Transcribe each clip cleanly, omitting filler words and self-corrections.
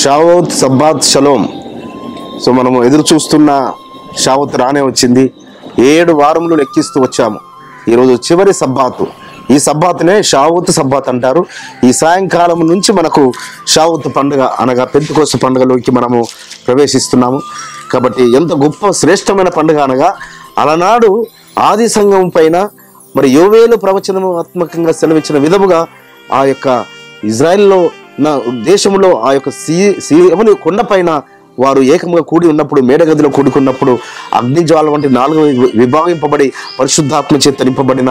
Shavuot Sabbath shalom. So మనము ఎదురు చూస్తున్న షావోత్ రానే వచ్చింది. 7 వారములు లెక్కిస్తూ వచ్చాము. ఈరోజు చివరి సబ్బాతు. ఈ సబ్బాతునే షావోత్ సబ్బాత్ అంటారు. ఈ సాయంకాలం నుంచి మనకు షావోత్ పండుగ అనగా పెంతెకోస్తు పండుగలోకి మనము ప్రవేశిస్తున్నాము. కాబట్టి ఎంత గొప్ప శ్రేష్టమైన పండుగ అనగా అలనాడు ఆది సంఘం పైన మరి యోవేలు ప్రవచనాత్మకంగా సెలవిచ్చిన విధముగా ఆ యొక్క ఇజ్రాయెల్లో దేశంలో ఆ యొక్క సీయోను కొండపైన వారు ఏకంగా కూడి ఉన్నప్పుడు, మేడగదిలో కూడుకున్నప్పుడు అగ్నిజ్వాల వంటి 4 విభాగింపబడి పరిశుద్ధాత్మ చేత నింపబడిన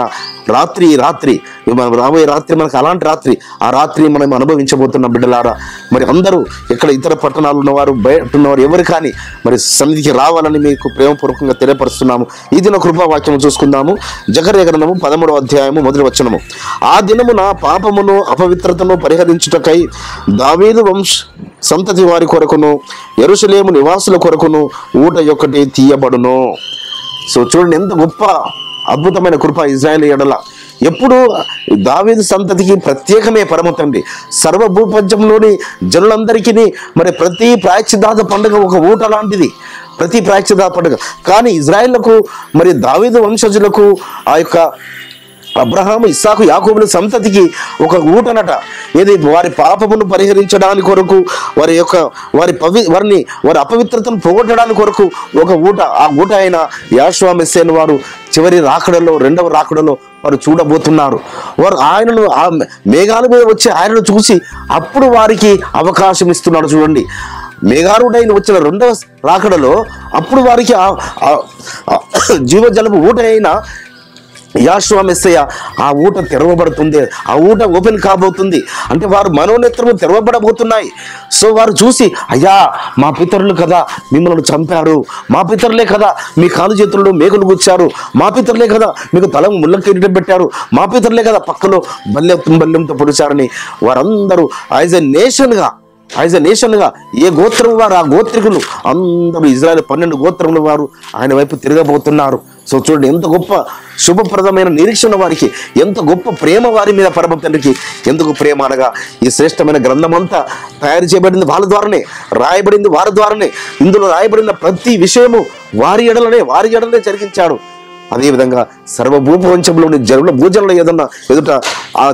రాత్రి రాబోయే రాత్రి మనకు అలాంటి రాత్రి. ఆ రాత్రి మనం అనుభవించబోతున్న బిడ్డలారా, మరి అందరూ ఇక్కడ ఇతర పట్టణాలు ఉన్నవారు, బయట ఉన్నవారు ఎవరు కానీ మరి సన్నిధికి రావాలని మీకు ప్రేమపూర్వకంగా తెలియపరుస్తున్నాము. ఈ దిన కృపావాక్యం చూసుకుందాము. జకర్యా గ్రంథము 13వ అధ్యాయము 1వ వచనము. ఆ దినమున పాపమును అపవిత్రతను పరిహరించుటకై దావీదు సంతతి వారి కొరకును యెరూషలేము నివాసుల కొరకును ఊట యొక్కటి తీయబడును. సో చూడండి, ఎంత గొప్ప అద్భుతమైన కృప ఇజ్రాయేల్ ఎడల. ఎప్పుడు దావీదు సంతతికి ప్రత్యేకమే పరమ తండ్రి. సర్వభూపంచంలోని జనులందరికీ మరి ప్రతి ప్రాయశ్చిత్త పండుగ ఒక ఊట లాంటిది, ప్రతి ప్రాయశ్చిత్త పండుగ. కానీ ఇజ్రాయేళ్లకు మరి దావీదు వంశజులకు ఆ యొక్క అబ్రహాము, ఇస్సాకు, యాకోబుల సంతతికి ఒక ఊటనట. ఏది వారి పాపమును పరిహరించడానికి కొరకు, వారి అపవిత్రతను పోగొట్టడానికి కొరకు ఒక ఊట. ఆ ఊట అయిన యాషువా మెస్సీను వారు చివరి రాకడలో, 2వ రాకడలో వారు చూడబోతున్నారు. వారు ఆయనను ఆ మేఘాల మీద వచ్చి ఆయనను చూసి అప్పుడు వారికి అవకాశం ఇస్తున్నాడు. చూడండి, మేఘారుడైన వచ్చిన 2వ రాకడలో అప్పుడు వారికి జీవజలపు ఊట అయిన యాషువా మెస్సయ్య ఆ ఊట తెరవబడుతుంది. ఆ ఊట ఓపెన్ కాబోతుంది. అంటే వారు మనోనేత్రము తెరవబడబోతున్నాయి. సో వారు చూసి, అయ్యా మా పితరులు కదా మిమ్మల్ని చంపారు, మా పితరులే కదా మీ కాలు చేతుల్లో మేకులు గుచ్చారు, మా పితరులే కదా మీకు తల ముళ్ళ కిరీటం పెట్టారు, మా పితరులే కదా పక్కలో బల్యంతో పొడిచారని వారందరూ యాజ్ ఎ నేషన్గా ఏ గోత్రం వారు ఆ గోత్రికులు అందరూ ఇజ్రాయెల్ 12 గోత్రముల వారు ఆయన వైపు తిరగబోతున్నారు. సో చూడండి, ఎంత గొప్ప శుభప్రదమైన నిరీక్షణ వారికి, ఎంత గొప్ప ప్రేమ వారి మీద పరమ తండ్రికి. ఎందుకు ప్రేమ అనగా ఈ శ్రేష్టమైన గ్రంథం అంతా తయారు చేయబడింది వాళ్ళ ద్వారానే, రాయబడింది వారి ద్వారానే. ఇందులో రాయబడిన ప్రతి విషయము వారి ఎడలనే జరిగించాడు. అదేవిధంగా సర్వభూపవంచంలోని భూజనుల ఎదుట ఆ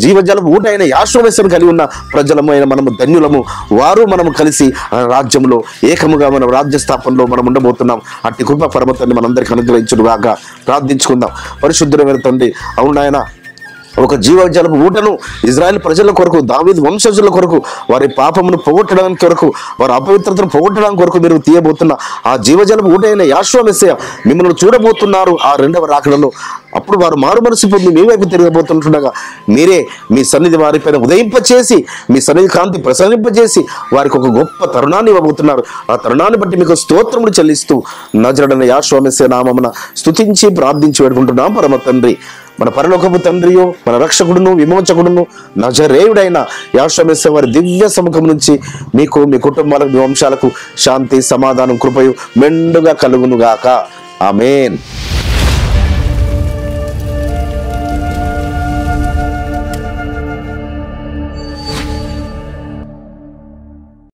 జీవజలపు ఊట అయిన యాషువా మెస్సీను కలిగి ఉన్న ప్రజలమైన మనము ధన్యులము. వారు మనము కలిసి రాజ్యంలో ఏకముగా మనం రాజ్య స్థాపనలో మనం ఉండబోతున్నాం. అట్టి కృప పరమ తండ్రి మనందరికీ అనుగ్రహించుగాక. ప్రార్థించుకుందాం. పరిశుద్ధుడైన తండ్రి, అవును నాయన, ఒక జీవజలపు ఊటను ఇజ్రాయెల్ ప్రజల కొరకు, దావీదు వంశజుల కొరకు, వారి పాపమును పోగొట్టడానికి కొరకు, వారి అపవిత్రతను పోగొట్టడానికి కొరకు మీరు తీయబోతున్న ఆ జీవజలపు ఊట అయిన యాషువా మెస్సీయ మిమ్మల్ని చూడబోతున్నారు ఆ 2వ రాకడలో. అప్పుడు వారు మారు మనసు పొంది మీ వైపు తిరగబోతుండగా మీరే మీ సన్నిధి వారిపైన ఉదయింపచేసి, మీ సన్నిధి కాంతి ప్రసరింపజేసి వారికి ఒక గొప్ప తరుణాన్ని ఇవ్వబోతున్నారు. ఆ తరుణాన్ని బట్టి మీకు స్తోత్రములు చెల్లిస్తూ నజరుడైన యాషువా మెస్సీయ నామమున స్తుతించి ప్రార్థించి వేడుకుంటున్నాం పరమ తండ్రి. మన పరలోకపు తండ్రియో, మన రక్షకుడును విమోచకుడును నజరేయుడైన యాషువా మెస్సీయ వారి దివ్య సముఖం నుంచి మీకు, మీ కుటుంబాలకు, మీ వంశాలకు శాంతి, సమాధానం, కృపయు మెండుగా కలుగునుగాక. ఆమేన్.